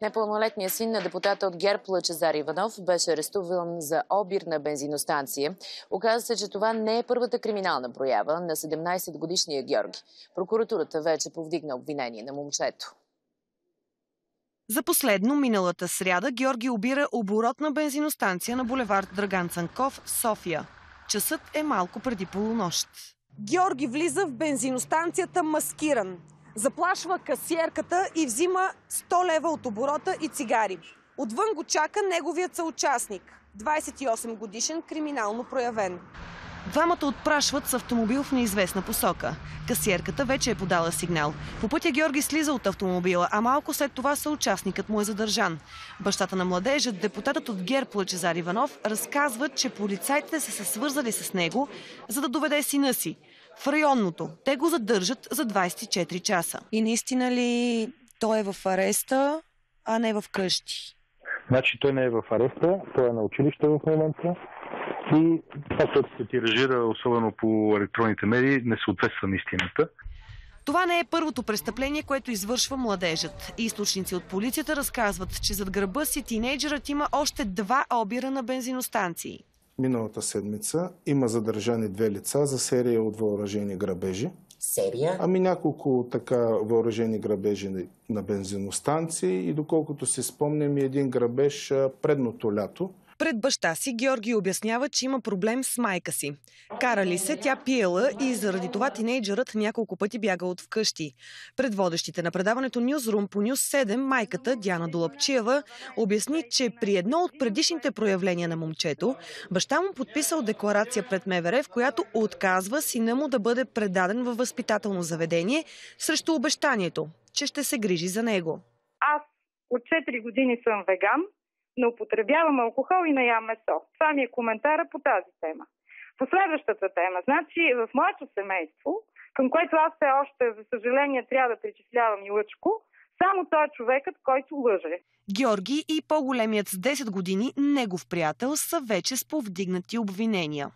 Непълнолетният син на депутата от ГЕРБ Лъчезар Иванов беше арестуван за обир на бензиностанция. Оказа се, че това не е първата криминална проява на 17-годишния Георги. Прокуратурата вече повдигна обвинение на момчето. За последно, миналата сряда, Георги обира оборотна бензиностанция на булевард Драган Цанков в София. Часът е малко преди полунощ. Георги влиза в бензиностанцията маскиран. Заплашва касиерката и взима 100 лева от оборота и цигари. Отвън го чака неговият съучастник, 28-годишен, криминално проявен. Двамата отпрашват с автомобил в неизвестна посока. Касиерката вече е подала сигнал. По пътя Георги слиза от автомобила, а малко след това съучастникът му е задържан. Бащата на младежа, депутатът от ГЕРБ Лъчезар Иванов, разказва, че полицайите са се свързали с него, за да доведе сина си в районното. Те го задържат за 24 часа. И наистина ли той е в ареста, а не в къщи? Значи той не е в ареста, той е на училище в момента. И това, което се тиражира, особено по електронните медии, не съответства на истината. Това не е първото престъпление, което извършва младежът. Източници от полицията разказват, че зад гърба си тинейджерът има още 2 обира на бензиностанции. Миналата седмица има задържани 2 лица за серия от въоръжени грабежи. Серия? Няколко така въоръжени грабежи на бензиностанции и доколкото си спомням и един грабеж предното лято. Пред баща си Георги обяснява, че има проблем с майка си. Карали се, тя пиела и заради това тинейджърът няколко пъти бяга от вкъщи. Пред водещите на предаването Нюзрум по Нюз 7 майката Диана Долапчиева обясни, че при едно от предишните проявления на момчето, баща му подписал декларация пред МВР, в която отказва сина му да бъде предаден във възпитателно заведение срещу обещанието, че ще се грижи за него. Аз от 4 години съм веган. Не употребявам алкохол и не ям месо. Това ми е коментара по тази тема. По следващата тема, значи в моето семейство, към което аз все още, за съжаление, трябва да причислявам и Лъчко, само той е човекът, който лъже. Георги и по-големият с 10 години негов приятел са вече с повдигнати обвинения.